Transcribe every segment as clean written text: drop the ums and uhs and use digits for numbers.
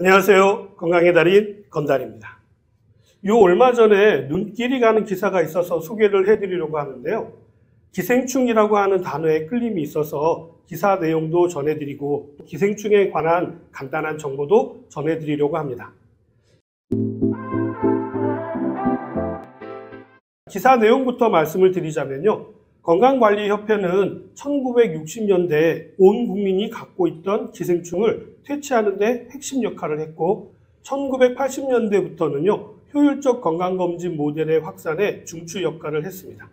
안녕하세요. 건강의 달인 건달입니다. 얼마 전에 눈길이 가는 기사가 있어서 소개를 해드리려고 하는데요. 기생충이라고 하는 단어에 끌림이 있어서 기사 내용도 전해드리고 기생충에 관한 간단한 정보도 전해드리려고 합니다. 기사 내용부터 말씀을 드리자면요. 건강관리협회는 1960년대 온 국민이 갖고 있던 기생충을 퇴치하는 데 핵심 역할을 했고 1980년대부터는요. 효율적 건강검진 모델의 확산에 중추 역할을 했습니다.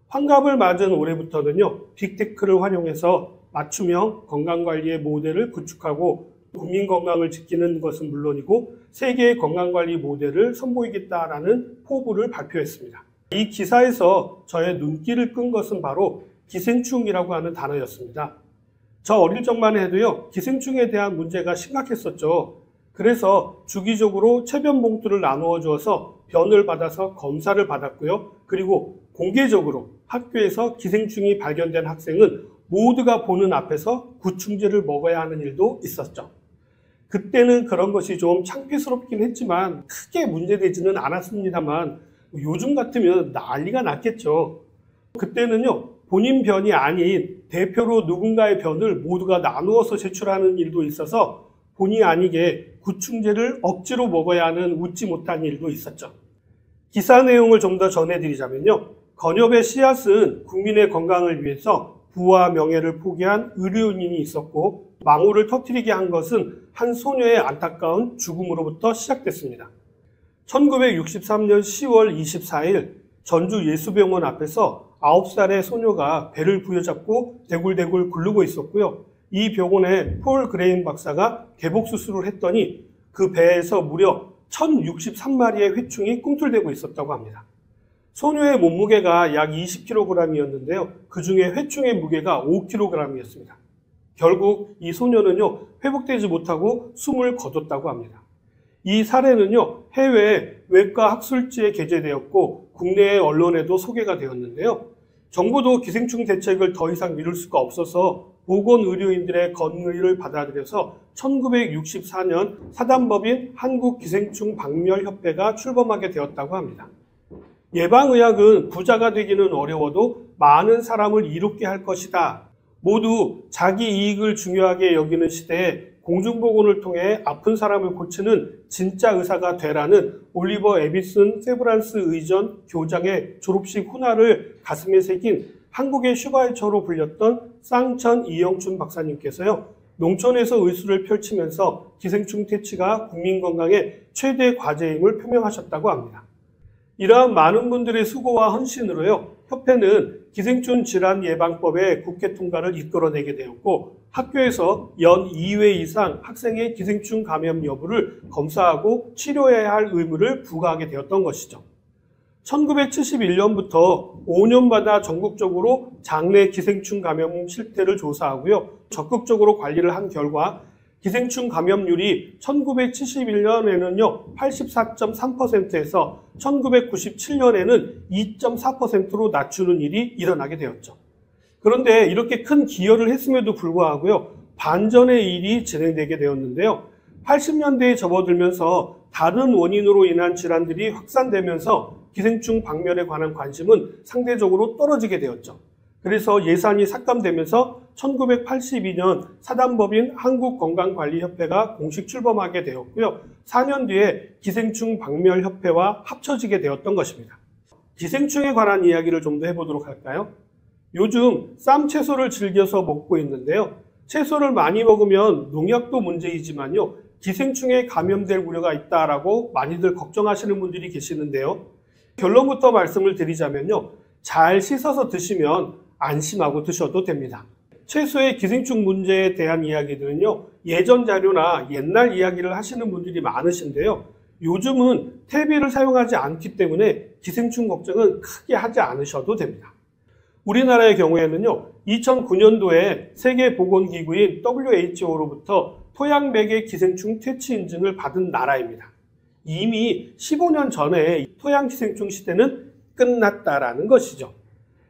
환갑을 맞은 올해부터는요. 빅테크를 활용해서 맞춤형 건강관리의 모델을 구축하고 국민 건강을 지키는 것은 물론이고 세계의 건강관리 모델을 선보이겠다라는 포부를 발표했습니다. 이 기사에서 저의 눈길을 끈 것은 바로 기생충이라고 하는 단어였습니다. 저 어릴 적만 해도요, 기생충에 대한 문제가 심각했었죠. 그래서 주기적으로 체변 봉투를 나누어 주어서 변을 받아서 검사를 받았고요. 그리고 공개적으로 학교에서 기생충이 발견된 학생은 모두가 보는 앞에서 구충제를 먹어야 하는 일도 있었죠. 그때는 그런 것이 좀 창피스럽긴 했지만 크게 문제되지는 않았습니다만 요즘 같으면 난리가 났겠죠. 그때는요, 본인 변이 아닌 대표로 누군가의 변을 모두가 나누어서 제출하는 일도 있어서 본의 아니게 구충제를 억지로 먹어야 하는 웃지 못한 일도 있었죠. 기사 내용을 좀 더 전해드리자면요. 건엽의 씨앗은 국민의 건강을 위해서 부와 명예를 포기한 의료인이 있었고 망우를 터뜨리게 한 것은 한 소녀의 안타까운 죽음으로부터 시작됐습니다. 1963년 10월 24일 전주 예수병원 앞에서 9살의 소녀가 배를 부여잡고 대굴대굴 굴르고 있었고요. 이 병원에 폴 그레인 박사가 개복 수술을 했더니 그 배에서 무려 1063마리의 회충이 꿈틀대고 있었다고 합니다. 소녀의 몸무게가 약 20kg이었는데요. 그 중에 회충의 무게가 5kg이었습니다. 결국 이 소녀는요, 회복되지 못하고 숨을 거뒀다고 합니다. 이 사례는요, 해외 외과 학술지에 게재되었고 국내의 언론에도 소개가 되었는데요. 정부도 기생충 대책을 더 이상 미룰 수가 없어서 보건의료인들의 건의를 받아들여서 1964년 사단법인 한국기생충박멸협회가 출범하게 되었다고 합니다. 예방의학은 부자가 되기는 어려워도 많은 사람을 이롭게 할 것이다. 모두 자기 이익을 중요하게 여기는 시대에 공중보건을 통해 아픈 사람을 고치는 진짜 의사가 되라는 올리버 에비슨 세브란스 의전 교장의 졸업식 훈화를 가슴에 새긴 한국의 슈바이처로 불렸던 쌍천 이영춘 박사님께서요. 농촌에서 의술을 펼치면서 기생충 퇴치가 국민 건강의 최대 과제임을 표명하셨다고 합니다. 이러한 많은 분들의 수고와 헌신으로요. 협회는 기생충 질환 예방법의 국회 통과를 이끌어내게 되었고 학교에서 연 2회 이상 학생의 기생충 감염 여부를 검사하고 치료해야 할 의무를 부과하게 되었던 것이죠. 1971년부터 5년마다 전국적으로 장내 기생충 감염 실태를 조사하고요. 적극적으로 관리를 한 결과 기생충 감염률이 1971년에는요 84.3%에서 1997년에는 2.4%로 낮추는 일이 일어나게 되었죠. 그런데 이렇게 큰 기여를 했음에도 불구하고요 반전의 일이 진행되게 되었는데요. 80년대에 접어들면서 다른 원인으로 인한 질환들이 확산되면서 기생충 박멸에 관한 관심은 상대적으로 떨어지게 되었죠. 그래서 예산이 삭감되면서 1982년 사단법인 한국건강관리협회가 공식 출범하게 되었고요. 4년 뒤에 기생충 박멸협회와 합쳐지게 되었던 것입니다. 기생충에 관한 이야기를 좀 더 해보도록 할까요? 요즘 쌈 채소를 즐겨서 먹고 있는데요. 채소를 많이 먹으면 농약도 문제이지만요. 기생충에 감염될 우려가 있다라고 많이들 걱정하시는 분들이 계시는데요. 결론부터 말씀을 드리자면요. 잘 씻어서 드시면 안심하고 드셔도 됩니다. 채소의 기생충 문제에 대한 이야기들은요. 예전 자료나 옛날 이야기를 하시는 분들이 많으신데요. 요즘은 퇴비를 사용하지 않기 때문에 기생충 걱정은 크게 하지 않으셔도 됩니다. 우리나라의 경우에는요. 2009년도에 세계보건기구인 WHO로부터 토양매개 기생충 퇴치 인증을 받은 나라입니다. 이미 15년 전에 토양기생충 시대는 끝났다라는 것이죠.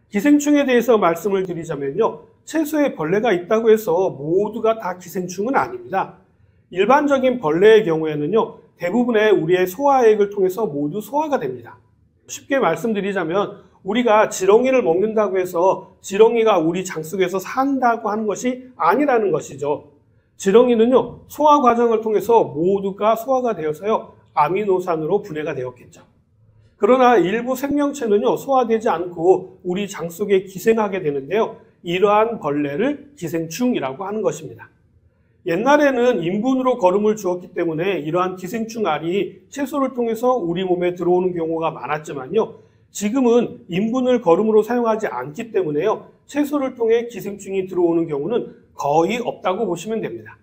기생충에 대해서 말씀을 드리자면요. 채소에 벌레가 있다고 해서 모두가 다 기생충은 아닙니다. 일반적인 벌레의 경우에는요, 대부분의 우리의 소화액을 통해서 모두 소화가 됩니다. 쉽게 말씀드리자면 우리가 지렁이를 먹는다고 해서 지렁이가 우리 장 속에서 산다고 하는 것이 아니라는 것이죠. 지렁이는요, 소화 과정을 통해서 모두가 소화가 되어서요, 아미노산으로 분해가 되었겠죠. 그러나 일부 생명체는요, 소화되지 않고 우리 장 속에 기생하게 되는데요, 이러한 벌레를 기생충이라고 하는 것입니다. 옛날에는 인분으로 거름을 주었기 때문에 이러한 기생충 알이 채소를 통해서 우리 몸에 들어오는 경우가 많았지만요, 지금은 인분을 거름으로 사용하지 않기 때문에요, 채소를 통해 기생충이 들어오는 경우는 거의 없다고 보시면 됩니다.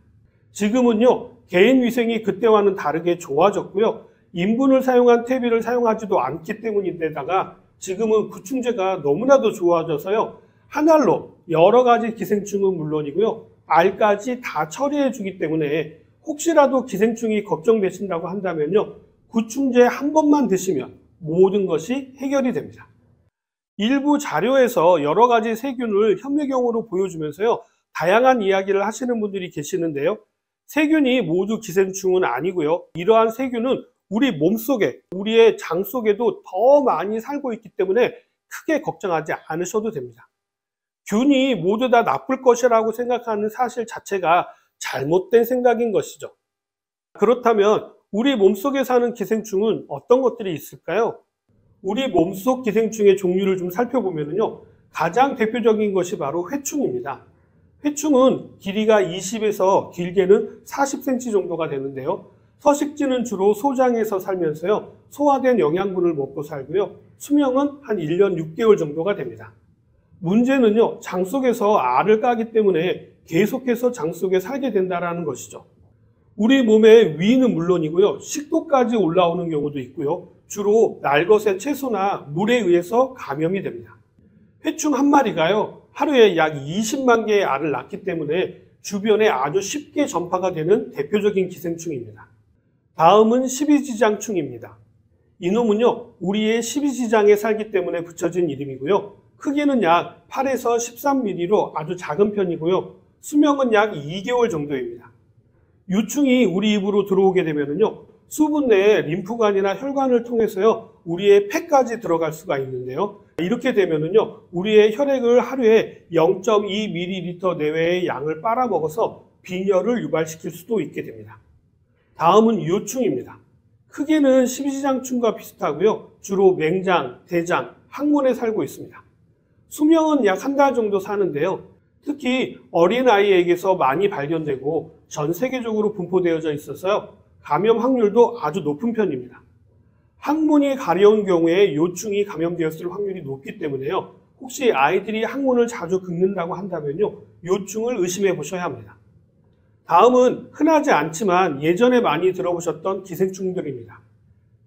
지금은요, 개인 위생이 그때와는 다르게 좋아졌고요, 인분을 사용한 퇴비를 사용하지도 않기 때문인데다가 지금은 구충제가 너무나도 좋아져서요, 한 알로 여러 가지 기생충은 물론이고요, 알까지 다 처리해 주기 때문에 혹시라도 기생충이 걱정되신다고 한다면요, 구충제 한 번만 드시면 모든 것이 해결이 됩니다. 일부 자료에서 여러 가지 세균을 현미경으로 보여주면서요, 다양한 이야기를 하시는 분들이 계시는데요, 세균이 모두 기생충은 아니고요, 이러한 세균은 우리 몸속에, 우리의 장 속에도 더 많이 살고 있기 때문에 크게 걱정하지 않으셔도 됩니다. 균이 모두 다 나쁠 것이라고 생각하는 사실 자체가 잘못된 생각인 것이죠. 그렇다면 우리 몸속에 사는 기생충은 어떤 것들이 있을까요? 우리 몸속 기생충의 종류를 좀 살펴보면요, 가장 대표적인 것이 바로 회충입니다. 회충은 길이가 20에서 길게는 40cm 정도가 되는데요, 서식지는 주로 소장에서 살면서요, 소화된 영양분을 먹고 살고요, 수명은 한 1년 6개월 정도가 됩니다. 문제는요, 장 속에서 알을 까기 때문에 계속해서 장 속에 살게 된다는 것이죠. 우리 몸의 위는 물론이고요, 식도까지 올라오는 경우도 있고요, 주로 날것의 채소나 물에 의해서 감염이 됩니다. 회충 한 마리가요, 하루에 약 20만 개의 알을 낳기 때문에 주변에 아주 쉽게 전파가 되는 대표적인 기생충입니다. 다음은 십이지장충입니다. 이놈은요, 우리의 십이지장에 살기 때문에 붙여진 이름이고요, 크기는 약 8에서 13mm로 아주 작은 편이고요, 수명은 약 2개월 정도입니다. 유충이 우리 입으로 들어오게 되면요, 수분 내에 림프관이나 혈관을 통해서요, 우리의 폐까지 들어갈 수가 있는데요, 이렇게 되면요, 우리의 혈액을 하루에 0.2ml 내외의 양을 빨아먹어서 빈혈을 유발시킬 수도 있게 됩니다. 다음은 요충입니다. 크기는 십이지장충과 비슷하고요, 주로 맹장, 대장, 항문에 살고 있습니다. 수명은 약 한 달 정도 사는데요, 특히 어린아이에게서 많이 발견되고 전 세계적으로 분포되어져 있어서요, 감염 확률도 아주 높은 편입니다. 항문이 가려운 경우에 요충이 감염되었을 확률이 높기 때문에요, 혹시 아이들이 항문을 자주 긁는다고 한다면요, 요충을 의심해 보셔야 합니다. 다음은 흔하지 않지만 예전에 많이 들어보셨던 기생충들입니다.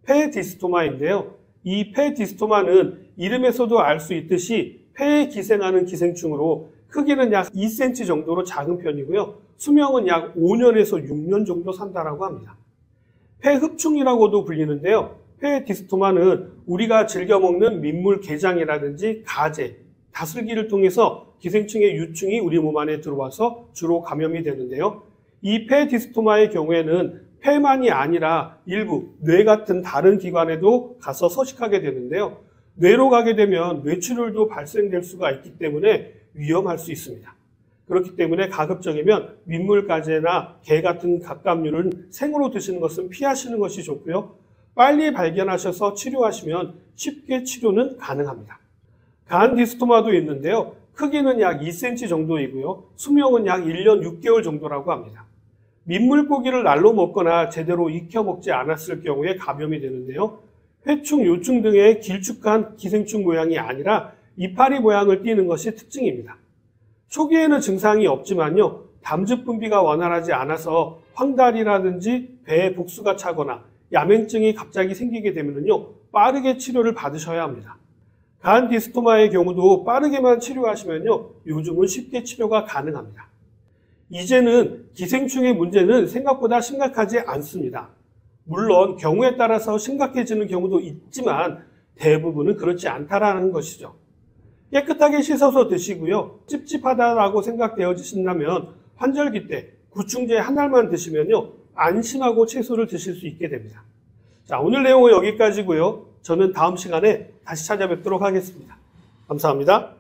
페디스토마인데요, 이 페디스토마는 이름에서도 알 수 있듯이 폐에 기생하는 기생충으로 크기는 약 2cm 정도로 작은 편이고요, 수명은 약 5년에서 6년 정도 산다고 합니다. 폐흡충이라고도 불리는데요, 페디스토마는 우리가 즐겨 먹는 민물 게장이라든지 가재, 다슬기를 통해서 기생충의 유충이 우리 몸 안에 들어와서 주로 감염이 되는데요, 이 페디스토마의 경우에는 폐만이 아니라 일부 뇌 같은 다른 기관에도 가서 서식하게 되는데요, 뇌로 가게 되면 뇌출혈도 발생될 수가 있기 때문에 위험할 수 있습니다. 그렇기 때문에 가급적이면 민물가재나 게 같은 갑각류를 생으로 드시는 것은 피하시는 것이 좋고요, 빨리 발견하셔서 치료하시면 쉽게 치료는 가능합니다. 간디스토마도 있는데요, 크기는 약 2cm 정도이고요, 수명은 약 1년 6개월 정도라고 합니다. 민물고기를 날로 먹거나 제대로 익혀 먹지 않았을 경우에 감염이 되는데요, 회충, 요충 등의 길쭉한 기생충 모양이 아니라 이파리 모양을 띠는 것이 특징입니다. 초기에는 증상이 없지만요, 담즙 분비가 원활하지 않아서 황달이라든지 배에 복수가 차거나 야맹증이 갑자기 생기게 되면요, 빠르게 치료를 받으셔야 합니다. 간디스토마의 경우도 빠르게만 치료하시면요, 요즘은 쉽게 치료가 가능합니다. 이제는 기생충의 문제는 생각보다 심각하지 않습니다. 물론 경우에 따라서 심각해지는 경우도 있지만 대부분은 그렇지 않다라는 것이죠. 깨끗하게 씻어서 드시고요, 찝찝하다라고 생각되어지신다면 환절기 때 구충제 한 알만 드시면요, 안심하고 채소를 드실 수 있게 됩니다. 자, 오늘 내용은 여기까지고요. 저는 다음 시간에 다시 찾아뵙도록 하겠습니다. 감사합니다.